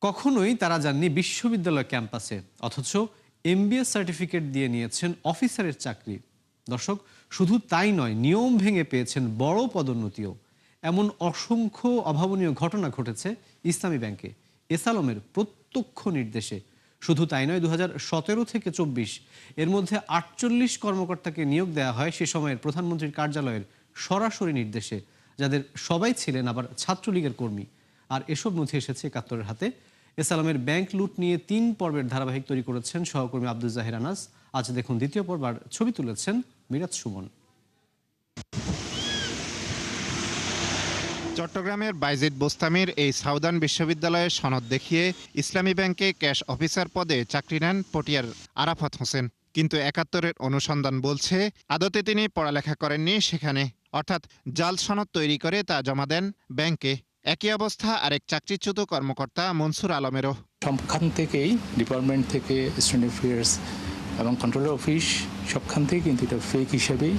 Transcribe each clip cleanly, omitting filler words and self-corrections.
কখনোই তারা যাননি বিশ্ববিদ্যালয় ক্যাম্পাসে, অথচ এমবিএ সার্টিফিকেট দিয়ে নিয়েছেন অফিসারের চাকরি। দর্শক, শুধু তাই নয়, নিয়ম ভেঙে পেয়েছেন বড় পদোন্নতিও। এমন অসংখ্য অভাবনীয় ঘটনা ঘটেছে ইসলামী ব্যাংকে এস আলমের প্রত্যক্ষ নির্দেশে। শুধু তাই নয়, 2017 থেকে 24 এর মধ্যে 48 কর্মকর্তাকে নিয়োগ দেওয়া হয় সে সময়ের প্রধানমন্ত্রীর কার্যালয়ের সরাসরি নির্দেশে, যাদের সবাই ছিলেন আবার ছাত্রলীগের কর্মী। আর এসব নথি এসেছে 71-এর হাতে। এস আলমের ব্যাংক লুট নিয়ে 3 পর্বের ধারাবাহিক তৈরি করেছেন সহকর্মী আব্দুল জাহির আনাস। আজ দেখুন দ্বিতীয় পর্ব, আর ছবি তুলেছেন মিরাজ সুমন। চট্টগ্রামের বাইজিদ বোস্তামির এই সাউদার্ন বিশ্ববিদ্যালয়ের সনদ দেখিয়ে ইসলামী ব্যাংকে ক্যাশ অফিসার পদে চাকরি নেন পটিয়ার আরাফাত হোসেন। কিন্তু 71-এর অনুসন্ধান বলছে আদতে তিনি পড়ালেখা করেননি সেখানে, অর্থাৎ জাল সনদ তৈরি করে তা জমা দেন ব্যাংকে। একই অবস্থা আরেক চাকরিচ্যুত কর্মকর্তা মনসুর আলমেরও। সবখান থেকেই, ডিপার্টমেন্ট থেকে, স্টুডেন্ট অ্যাফেয়ার্স এবং কন্ট্রোলার অফিস, সবখান থেকে কিন্তু এটা ফেক হিসেবেই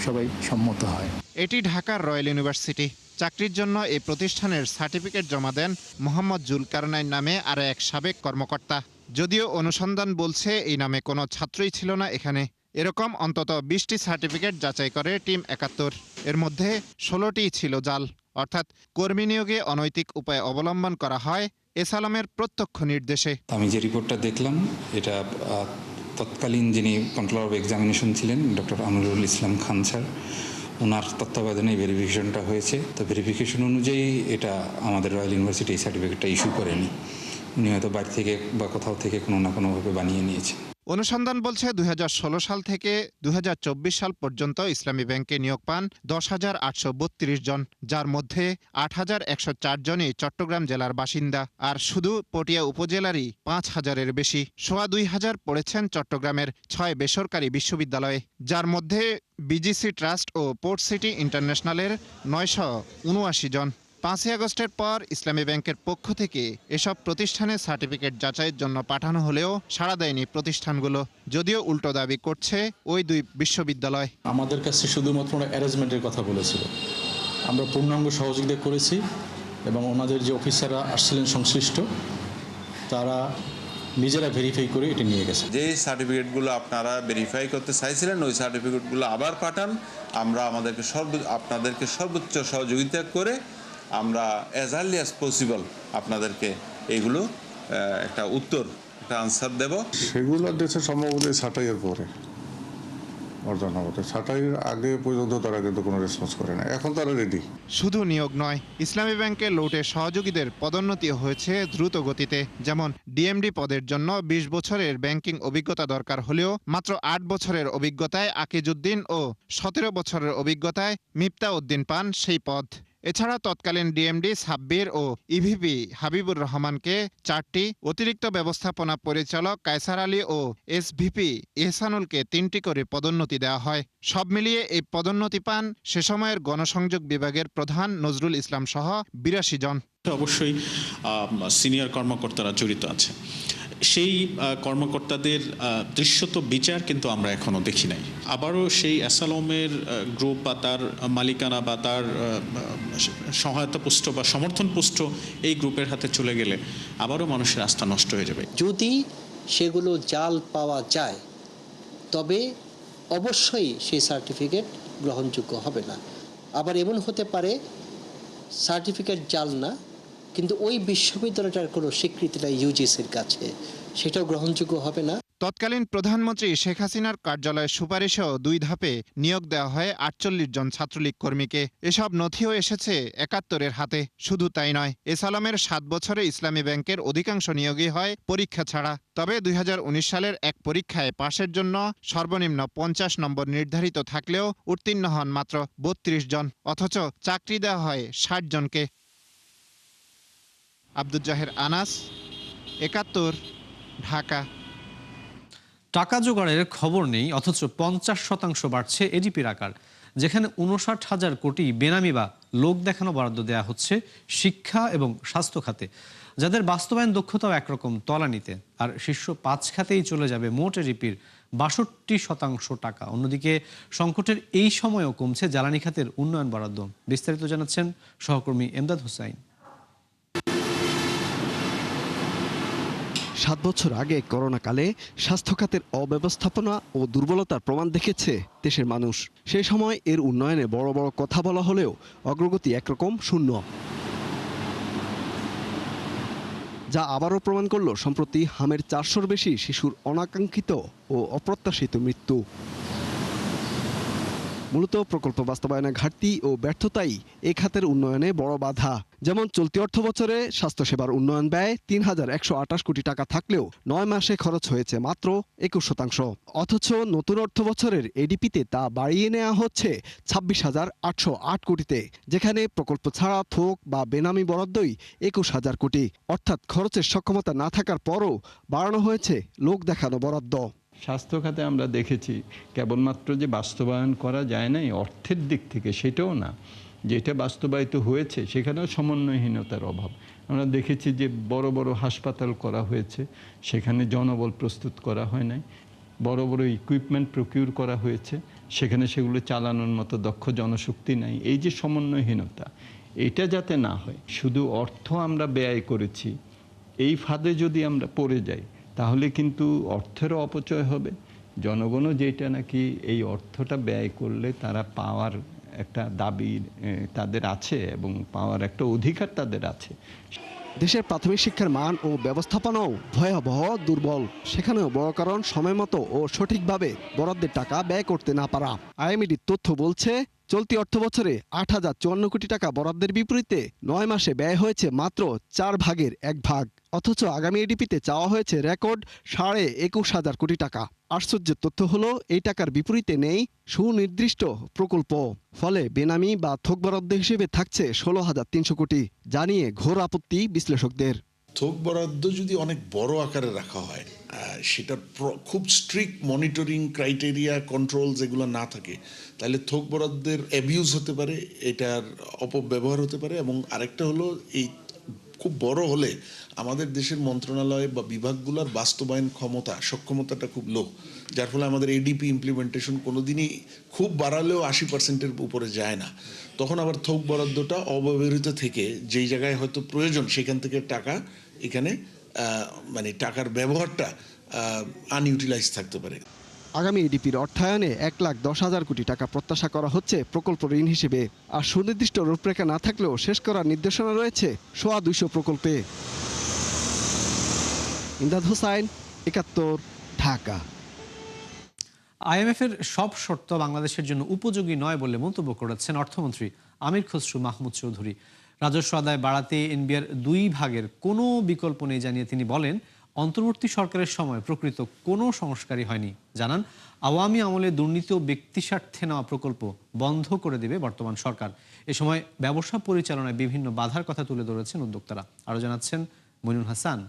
সবাই সম্মত হয়। এটি ঢাকার রয়্যাল ইউনিভার্সিটি। চাকরির জন্য এই প্রতিষ্ঠানের সার্টিফিকেট জমা দেন মোহাম্মদ জুলকারনাইন নামে আরও এক সাবেক কর্মকর্তা। যদিও অনুসন্ধান বলছে এই নামে কোনো ছাত্রই ছিল না এখানে। এরকম অন্তত 20টি সার্টিফিকেট যাচাই করে টিম 71। এর মধ্যে 16টিই ছিল জাল, অর্থাৎ কর্মী নিয়োগে অনৈতিক উপায় অবলম্বন করা হয় এস আলমের প্রত্যক্ষ নির্দেশে। আমি যে রিপোর্টটা দেখলাম, এটা তৎকালীন যিনি কন্ট্রোলার অফ এক্সামিনেশন ছিলেন ডক্টর আমিরুল ইসলাম খান স্যার, ওনার তত্ত্বাবধানে ভেরিফিকেশনটা হয়েছে। তো ভেরিফিকেশন অনুযায়ী এটা আমাদের রয়্যাল ইউনিভার্সিটি এই সার্টিফিকেটটা ইস্যু করেনি। উনি হয়তো বাড়ি থেকে বা কোথাও থেকে কোনো না কোনোভাবে বানিয়ে নিয়েছে। অনুসন্ধান বলছে 2016 সাল থেকে 2024 সাল পর্যন্ত ইসলামী ব্যাংকে নিয়োগ পান 10,832 জন, যার মধ্যে 8,104 জনই চট্টগ্রাম জেলার বাসিন্দা। আর শুধু পটিয়া উপজেলারই 5,000-এর বেশি। 2,500 পড়েছেন চট্টগ্রামের 6 বেসরকারি বিশ্ববিদ্যালয়ে, যার মধ্যে বিজিসি ট্রাস্ট ও পোর্ট সিটি ইন্টারন্যাশনালের 979 জন। 5ই আগস্টের পর ইসলামী ব্যাংকের পক্ষ থেকে এসব প্রতিষ্ঠানে সার্টিফিকেট যাচাইয়ের জন্য পাঠানো হলেও সাড়া দেয়নি প্রতিষ্ঠানগুলো, যদিও উল্টো দাবি করছে ওই দুই বিশ্ববিদ্যালয়। আমাদের কাছে শুধুমাত্র অ্যারেঞ্জমেন্টের কথা বলেছিল, আমরা পূর্ণাঙ্গ সহযোগিতা করেছি এবং ওনাদের যে অফিসাররা আসছিলেন সংশ্লিষ্ট, তারা নিজেরা ভেরিফাই করে এটা নিয়ে গেছে। যে সার্টিফিকেটগুলো আপনারা ভেরিফাই করতে চাইছিলেন, ওই সার্টিফিকেটগুলো আবার পাঠান। আমরা আপনাদেরকে সর্বোচ্চ সহযোগিতা করে আমরা অ্যাজ আর্লি অ্যাজ পসিবল আপনাদেরকে এইগুলো একটা আনসার দেব। সেগুলো দেশে সম্ভবত ছাঁটাইয়ের পরে অর্জন হবে। ছাঁটাইয়ের আগে পর্যন্ত তারা কিন্তু কোনো রেসপন্স করে না। এখন তারা রেডি। শুধু নিয়োগ নয়, ইসলামী ব্যাংকে লুটে সহযোগীদের পদোন্নতি হয়েছে দ্রুত গতিতে। যেমন ডিএমডি পদের জন্য 20 বছরের ব্যাংকিং অভিজ্ঞতা দরকার হলেও মাত্র 8 বছরের অভিজ্ঞতায় আকিজউদ্দিন ও 17 বছরের অভিজ্ঞতায় মিফতা উদ্দিন পান সেই পদ। এছাড়া তৎকালীন ডিএমডি সাব্বির ও ইভিপি হাবিবুর রহমানকে 4টি, অতিরিক্ত ব্যবস্থাপনা পরিচালক কায়সার আলী ও এসভিপি ইহসানুলকে 3টি করে পদোন্নতি দেওয়া হয়। সব মিলিয়ে এই পদোন্নতি পান সে সময়ের গণসংযোগ বিভাগের প্রধান নজরুল ইসলাম সহ 82 জন। অবশ্যই সিনিয়র কর্মকর্তারা জড়িত আছে। সেই কর্মকর্তাদের দৃশ্যত বিচার কিন্তু আমরা এখনো দেখি নাই। আবারও সেই এস আলমের গ্রুপ বা তার মালিকানা বা তার সহায়তা পুষ্ট বা সমর্থন পুষ্ট এই গ্রুপের হাতে চলে গেলে আবারও মানুষের আস্থা নষ্ট হয়ে যাবে। যদি সেগুলো জাল পাওয়া যায় তবে অবশ্যই সেই সার্টিফিকেট গ্রহণযোগ্য হবে না। আবার এমন হতে পারে সার্টিফিকেট জাল না, কিন্তু ওই বিশ্ববিদ্যালয়টার কোনো স্বীকৃতি নাই ইউজিসির কাছে, সেটাও গ্রহণযোগ্য হবে না। তৎকালীন প্রধানমন্ত্রী শেখ হাসিনার কার্যালয়ের সুপারিশেও 2 ধাপে নিয়োগ দেওয়া হয় 48 জন ছাত্রলীগ কর্মীকে। এসব নথিও এসেছে 71-এর হাতে। শুধু তাই নয়, এস আলমের 7 বছরে ইসলামী ব্যাংকের অধিকাংশ নিয়োগই হয় পরীক্ষা ছাড়া। তবে 2019 সালের এক পরীক্ষায় পাশের জন্য সর্বনিম্ন 50 নম্বর নির্ধারিত থাকলেও উত্তীর্ণ হন মাত্র 32 জন, অথচ চাকরি দেওয়া হয় 60 জনকে। আব্দুল জাহির আনাস, 71, ঢাকা। টাকা জোগাড়ের খবর নেই, অথচ 50% বাড়ছে এডিপির আকার। যেখানে 59,000 কোটি বেনামি বা লোক দেখানো বরাদ্দ দেওয়া হচ্ছে শিক্ষা এবং স্বাস্থ্য খাতে, যাদের বাস্তবায়ন দক্ষতাও একরকম তলানিতে। আর শীর্ষ 5 খাতেই চলে যাবে মোট এডিপির 62% টাকা। অন্যদিকে সংকটের এই সময়েও কমছে জ্বালানি খাতের উন্নয়ন বরাদ্দ। বিস্তারিত জানাচ্ছেন সহকর্মী এমদাদ হোসাইন। 7 বছর আগে করোনাকালে স্বাস্থ্য খাতের অব্যবস্থাপনা ও দুর্বলতার প্রমাণ দেখেছে দেশের মানুষ। সেই সময় এর উন্নয়নে বড় বড় কথা বলা হলেও অগ্রগতি একরকম শূন্য, যা আবারও প্রমাণ করল সম্প্রতি হামের 400-র বেশি শিশুর অনাকাঙ্ক্ষিত ও অপ্রত্যাশিত মৃত্যু। মূলত প্রকল্প বাস্তবায়নে ঘাটতি ও ব্যর্থতাই এ খাতের উন্নয়নে বড় বাধা। যেমন চলতি অর্থবছরে স্বাস্থ্যসেবার উন্নয়ন ব্যয় 3,128 কোটি টাকা থাকলেও 9 মাসে খরচ হয়েছে মাত্র 21%। অথচ নতুন অর্থবছরের এডিপিতে তা বাড়িয়ে নেওয়া হচ্ছে 26,808 কোটিতে, যেখানে প্রকল্প ছাড়া থোক বা বেনামি বরাদ্দই 21,000 কোটি। অর্থাৎ খরচের সক্ষমতা না থাকার পরও বাড়ানো হয়েছে লোক দেখানো বরাদ্দ। স্বাস্থ্য খাতে আমরা দেখেছি কেবলমাত্র যে বাস্তবায়ন করা যায় নাই অর্থের দিক থেকে, সেটাও না, যেটা বাস্তবায়িত হয়েছে সেখানেও সমন্বয়হীনতার অভাব। আমরা দেখেছি যে বড় বড় হাসপাতাল করা হয়েছে, সেখানে জনবল প্রস্তুত করা হয় নাই। বড় বড় ইকুইপমেন্ট প্রকিউর করা হয়েছে, সেখানে সেগুলো চালানোর মতো দক্ষ জনশক্তি নাই। এই যে সমন্বয়হীনতা, এটা যাতে না হয়, শুধু অর্থ আমরা ব্যয় করেছি এই ফাঁদে যদি আমরা পড়ে যাই তাহলে কিন্তু অর্থেরও অপচয় হবে। জনগণও যেটা নাকি এই অর্থটা ব্যয় করলে তারা পাওয়ার একটা দাবি তাদের আছে এবং পাওয়ার একটা অধিকার তাদের আছে। দেশের প্রাথমিক শিক্ষার মান ও ব্যবস্থাপনাও ভয়াবহ দুর্বল। সেখানেও বড় কারণ সময়মতো ও সঠিকভাবে বরাদ্দের টাকা ব্যয় করতে না পারা। আইএমএডির তথ্য বলছে চলতি অর্থবছরে 8,054 কোটি টাকা বরাদ্দের বিপরীতে 9 মাসে ব্যয় হয়েছে মাত্র 4 ভাগের 1 ভাগ। অথচ আগামী এডিপিতে চাওয়া হয়েছে রেকর্ড 21,500 কোটি টাকা। আশ্চর্যের তথ্য হলো এই টাকার বিপরীতে নেই সুনির্দিষ্ট প্রকল্প। ফলে বেনামি বা থোক বরাদ্দ হিসেবে থাকছে 16,300 কোটি, জানিয়ে ঘোর আপত্তি বিশ্লেষকদের। থোক বরাদ্দ যদি অনেক বড় আকারে রাখা হয়, সেটা খুব স্ট্রিক্ট মনিটরিং ক্রাইটেরিয়া কন্ট্রোল যেগুলো না থাকে, তাহলে থোক বরাদ্দের অ্যাবিউজ হতে পারে, এটার অপব্যবহার হতে পারে। এবং আরেকটা হলো এই খুব বড় হলে আমাদের দেশের মন্ত্রণালয় বা বিভাগগুলোর বাস্তবায়ন সক্ষমতাটা খুব লো, যার ফলে আমাদের এডিপি ইমপ্লিমেন্টেশন কোনোদিনই খুব বাড়ালেও 80%-এর উপরে যায় না। তখন আবার থোক বরাদ্দটা অব্যবহৃত থেকে যেই জায়গায় হয়তো প্রয়োজন সেখান থেকে টাকা এখানে মানে টাকার ব্যবহারটা আনইউটিলাইজ থাকতে পারে। আগামী এডিপির অর্থায়নে 1,10,000 কোটি টাকা প্রত্যাশা করা হচ্ছে প্রকল্প ঋণ হিসেবে। আর সুনির্দিষ্ট রূপরেখা না থাকলেও শেষ করার নির্দেশনা রয়েছে 200 প্রকল্পে। ইমদাদ হোসাইন, 71, ঢাকা। আইএমএফের সব শর্ত বাংলাদেশের জন্য উপযোগী নয় বলে মন্তব্য করেছেন অর্থমন্ত্রী আমির খসরু মাহমুদ চৌধুরী। রাজস্ব আদায় বাড়াতে এনবিআর 2 ভাগের কোনো বিকল্প নেই জানিয়ে তিনি বলেন, অন্তর্বর্তী সরকারের সময় প্রকৃত কোনো সংস্কারই হয়নি। জানান, আওয়ামী আমলে দুর্নীতি ও ব্যক্তিস্বার্থে নেওয়া প্রকল্প বন্ধ করে দেবে বর্তমান সরকার। এ সময় ব্যবসা পরিচালনায় বিভিন্ন বাধার কথা তুলে ধরেছেন উদ্যোক্তারা। আরও জানাচ্ছেন মইনুল হাসান।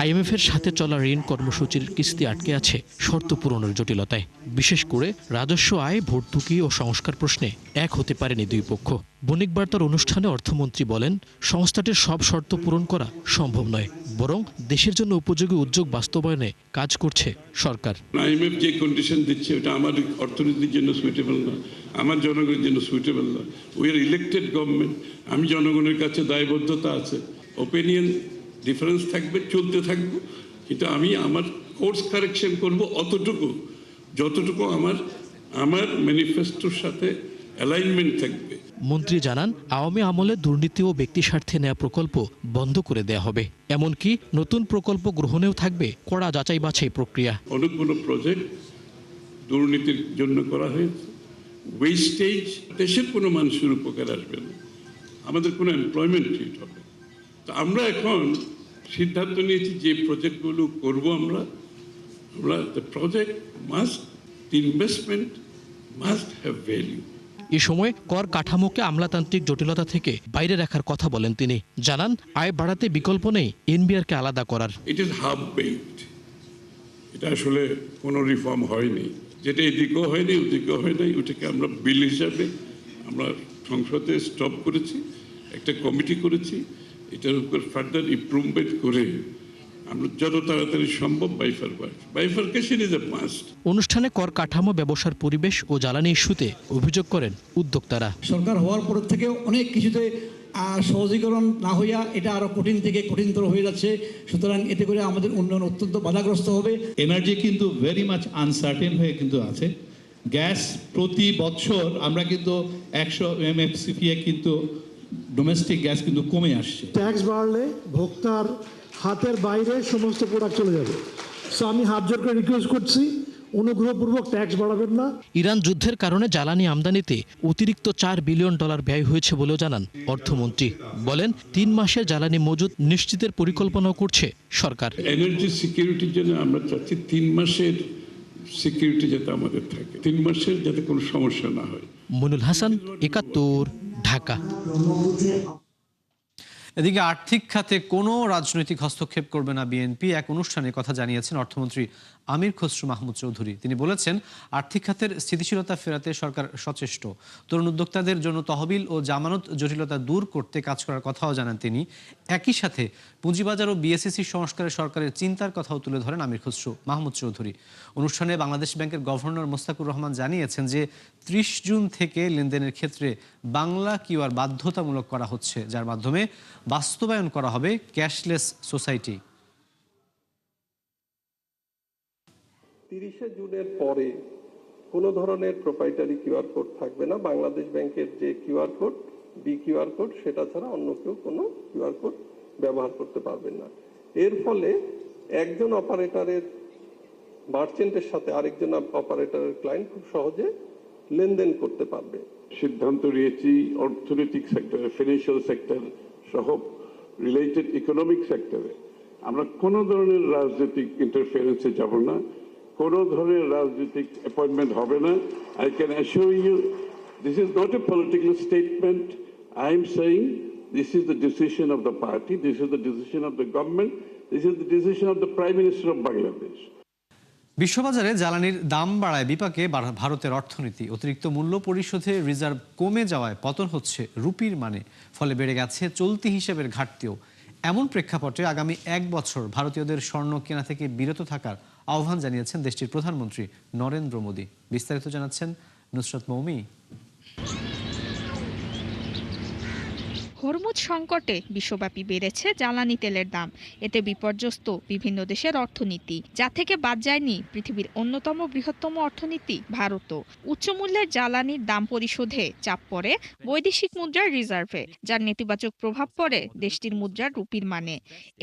আইএমএফের সাথে চলা ঋণ কর্মসূচির কিস্তি আটকে আছে শর্ত পূরণের জটিলতায়। বিশেষ করে রাজস্ব আয়, ভর্তুকি ও সংস্কার প্রশ্নে এক হতে পারেনি দুই পক্ষ। বণিক বার্তার অনুষ্ঠানে অর্থমন্ত্রী বলেন, সংস্থাটির সব শর্ত পূরণ করা সম্ভব নয়, বরং দেশের জন্য উপযোগী উদ্যোগ বাস্তবায়নে কাজ করছে সরকার। আইএমএফ যে কন্ডিশন দিচ্ছে ওটা আমার অর্থনীতির জন্য সুইটেবল না, আমার জনগণের জন্য সুইটেবল না। উই আর ইলেক্টেড গভর্নমেন্ট, আমি জনগণের কাছে দায়বদ্ধতা আছে। ওপিনিয়ন ডিফারেন্স থাকবে, চলতে থাকবো, কিন্তু আমি আমার কোর্স কারেকশন করব অতটুকু যতটুকু আমার ম্যানিফেস্টোর সাথে অ্যালাইনমেন্ট থাকবে। মন্ত্রী জানান, আওয়ামী আমলে দুর্নীতি ও ব্যক্তি স্বার্থে নেওয়া প্রকল্প বন্ধ করে দেওয়া হবে। এমনকি নতুন প্রকল্প গ্রহণেও থাকবে কড়া যাচাই বাছাই প্রক্রিয়া। অনেকগুলো প্রজেক্ট দুর্নীতির জন্য করা হয়েছে, ওয়েস্টেজ, দেশের কোনো মানুষের উপকার আসবে না, আমাদের কোনো এমপ্লয়মেন্ট ক্রিয়েট হবে। তো আমরা এখন সিদ্ধান্ত নিয়েছি যে প্রজেক্টগুলো করবো আমরা the project must, the investment must have value. এ সময় কর কাঠামোকে আমলাতান্ত্রিক জটিলতা থেকে বাইরে রাখার কথা বলেন তিনি। জানান, আয় বাড়াতে বিকল্প নেই এনবিআরকে আলাদা করার। ইট ইজ হাফ বেকড, এটা আসলে কোনো রিফর্ম হয়নি, যেটা এদিকেও হয়নি ওদিকেও হয় নাই, ওটাকে আমরা বিল হিসাবে আমরা সংসদে স্টপ করেছি, একটা কমিটি করেছি, এটার উপর ফার্দার ইমপ্রুভমেন্ট করে আমরা যত তাড়াতাড়ি সম্ভব বাইফারকেশন ইজ এ মাস্ট। অনুষ্ঠানে কর কাঠামো, ব্যবসার পরিবেশ ও জ্বালানি ইস্যুতে অভিযোগ করেন উদ্যোক্তারা। সরকার হওয়ার পর থেকে অনেক কিছুতে সহজীকরণ না হইয়া এটা আরো কঠিন থেকে কঠিনতর হয়ে যাচ্ছে। সুতরাং এতে করে আমাদের উন্নয়ন অত্যন্ত বাধাগ্রস্ত হবে। এনার্জি কিন্তু ভেরি মাচ আনসার্টেন হয়ে কিন্তু আছে। গ্যাস প্রতি বছর আমরা কিন্তু 100 MMSCFA কিন্তু ডোমেস্টিক গ্যাস কিন্তু কমে আসছে। ট্যাক্স বাড়লে ভোক্তার হাতের বাইরে সমস্ত প্রোডাক্ট চলে যাবে। সো আমি হাত জোর করে রিকোয়েস্ট করছি, অনুগ্রহপূর্বক ট্যাক্স বাড়াবেন না। ইরান যুদ্ধের কারণে জ্বালানি আমদানিতে অতিরিক্ত $4 বিলিয়ন ব্যয় হয়েছে বলেও জানান অর্থমন্ত্রী। বলেন 3 মাসের জ্বালানি মজুত নিশ্চিতের পরিকল্পনাও করছে সরকার। এনার্জি সিকিউরিটির জন্য আমরা চাচ্ছি 3 মাসের সিকিউরিটি যাতে আমাদের থাকে, 3 মাসের যাতে কোনো সমস্যা না হয়। মনুল হাসান, ৭১, ঢাকা। এদিকে আর্থিক খাতে কোনো রাজনৈতিক হস্তক্ষেপ করবে না বিএনপি, এক অনুষ্ঠানে কথা জানিয়েছেন অর্থমন্ত্রী আমির খসরু মাহমুদ চৌধুরী। তিনি বলেছেন, আর্থিক খাতের স্থিতিশীলতা ফেরাতে সরকার সচেষ্ট। তরুণ উদ্যোক্তাদের জন্য তহবিল ও জামানত জটিলতা দূর করতে কাজ করার কথাও জানান তিনি। একই সাথে পুঁজিবাজার ও বিএসইসি সংস্কারে সরকারের চিন্তার কথাও তুলে ধরেন আমির খসরু মাহমুদ চৌধুরী। অনুষ্ঠানে বাংলাদেশ ব্যাংকের গভর্নর মোস্তাকুর রহমান জানিয়েছেন যে 30 জুন থেকে লেনদেনের ক্ষেত্রে বাংলা কিউআর বাধ্যতামূলক করা হচ্ছে, যার মাধ্যমে বাস্তবায়ন করা হবে ক্যাশলেস সোসাইটি। 30 জুনের পরে কোনো ধরনের প্রোপ্রাইটারি কিউআর কোড থাকবে না। বাংলাদেশ ব্যাংকের যে QR code, B QR code, সেটা ছাড়া অন্য কেউ কোনো কিউআর কোড ব্যবহার করতে পারবেন না। এর ফলে একজন অপারেটরের মার্চেন্টের সাথে আরেকজন অপারেটরের ক্লায়েন্ট খুব সহজে লেনদেন করতে পারবে। সিদ্ধান্ত নিয়েছি অর্থনৈতিক সেক্টরে, ফিনান্সিয়াল সেক্টর সহ রিলেটেড ইকোনমিক সেক্টরে আমরা কোনো ধরনের রাজনৈতিক ইন্টারফারেন্সে যাব না, কোনো ধরনের রাজনৈতিক অ্যাপয়েন্টমেন্ট হবে না। I can assure you this is not a political statement. I am saying this is the decision of the party, this is the decision of the government, this is the decision of the prime minister of Bangladesh. বিশ্ববাজারে জ্বালানির দাম বাড়ায় বিপাকে ভারতের অর্থনীতি। অতিরিক্ত মূল্য পরিশোধে reserve কমে যাওয়ায় পতন হচ্ছে রুপির মানে, ফলে বেড়ে গেছে চলতি হিসেবের ঘাটতিও। এমন প্রেক্ষাপটে আগামী 1 বছর ভারতীয়দের স্বর্ণ কেনা থেকে বিরত থাকার আহ্বান জানিয়েছেন দেশটির প্রধানমন্ত্রী নরেন্দ্র মোদী। বিস্তারিত জানাচ্ছেন নুসরাত মৌমি। হরমুজ সংকটে বিশ্বব্যাপী বেড়েছে জ্বালানি তেলের দাম। এতে বিপর্যস্ত বিভিন্ন দেশের অর্থনীতি, যা থেকে বাদ যায়নি পৃথিবীর অন্যতম বৃহত্তম অর্থনীতি ভারতও। উচ্চ মূল্যের জ্বালানির দাম পরিশোধে চাপ পড়ে বৈদেশিক মুদ্রার রিজার্ভে, যার নেতিবাচক প্রভাব পড়ে দেশটির মুদ্রার রুপির মানে।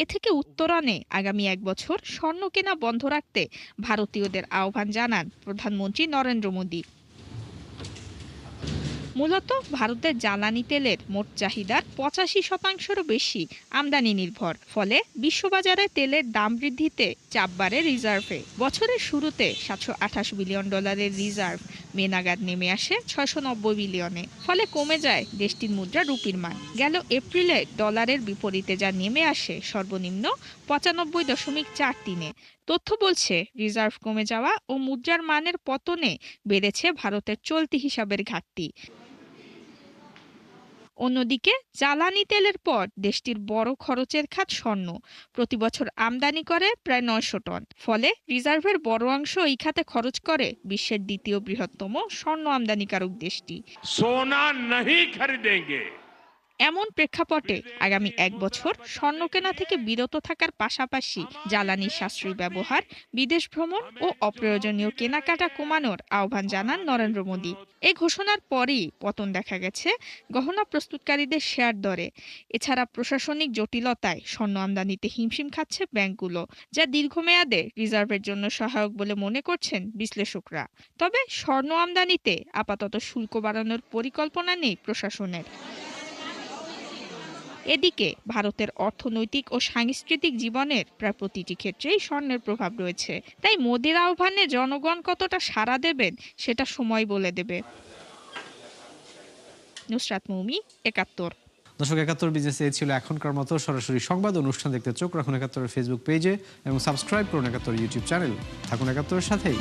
এ থেকে উত্তরণে আগামী 1 বছর স্বর্ণ কেনা বন্ধ রাখতে ভারতীয়দের আহ্বান জানান প্রধানমন্ত্রী নরেন্দ্র মোদী। মূলত ভারতের জ্বালানি তেলের মোট চাহিদার 85%-রও বেশি আমদানি নির্ভর। ফলে বিশ্ববাজারে তেলের দাম বৃদ্ধিতে চাপ বাড়ে রিজার্ভে। বছরের শুরুতে $728 বিলিয়ন রিজার্ভ মে নাগাদ নেমে আসে 690 বিলিয়নে। ফলে কমে যায় দেশটির মুদ্রা রুপির মান। গেল এপ্রিলে ডলারের বিপরীতে যা নেমে আসে সর্বনিম্ন 95.43-এ। তথ্য বলছে, রিজার্ভ কমে যাওয়া ও মুদ্রার মানের পতনে বেড়েছে ভারতের চলতি হিসাবের ঘাটতি। অন্যদিকে জ্বালানি তেলের পর দেশটির বড় খরচের খাত স্বর্ণ। প্রতি বছর আমদানি করে প্রায় 900 টন। ফলে রিজার্ভের বড় অংশ এই খাতে খরচ করে বিশ্বের দ্বিতীয় বৃহত্তম স্বর্ণ আমদানিকারক দেশটি। সোনা नहीं खरीदेंगे। এমন প্রেক্ষাপটে আগামী 1 বছর স্বর্ণ কেনা থেকে বিরত থাকার পাশাপাশি জ্বালানির সাশ্রয়ী ব্যবহার, বিদেশ ভ্রমণ ও অপ্রয়োজনীয় কেনাকাটা কমানোর আহ্বান জানান নরেন্দ্র মোদী। এই ঘোষণার পরই পতন দেখা গেছে গহনা প্রস্তুতকারীদের শেয়ার দরে। এছাড়া প্রশাসনিক জটিলতায় স্বর্ণ আমদানিতে হিমশিম খাচ্ছে ব্যাংকগুলো, যা দীর্ঘমেয়াদে রিজার্ভের জন্য সহায়ক বলে মনে করছেন বিশ্লেষকরা। তবে স্বর্ণ আমদানিতে আপাতত শুল্ক বাড়ানোর পরিকল্পনা নেই প্রশাসনের। এদিকে ভারতের অর্থনৈতিক ও সাংস্কৃতিক জীবনের প্রায় প্রতিটি ক্ষেত্রেই স্বর্ণের প্রভাব রয়েছে। তাই মোদির আহ্বানে জনগণ কতটা সাড়া দেবেন সেটা সময় বলে দেবে। নুসরাত মৌমি, ৭১। দর্শক, ৭১ বিজনেসে ছিল এখনকার মতো। সরাসরি সংবাদ অনুষ্ঠান দেখতে চোখ রাখুন ৭১ ফেসবুক পেজে এবং সাবস্ক্রাইব করুন ৭১ ইউটিউব চ্যানেল। থাকুন ৭১-এর সাথেই।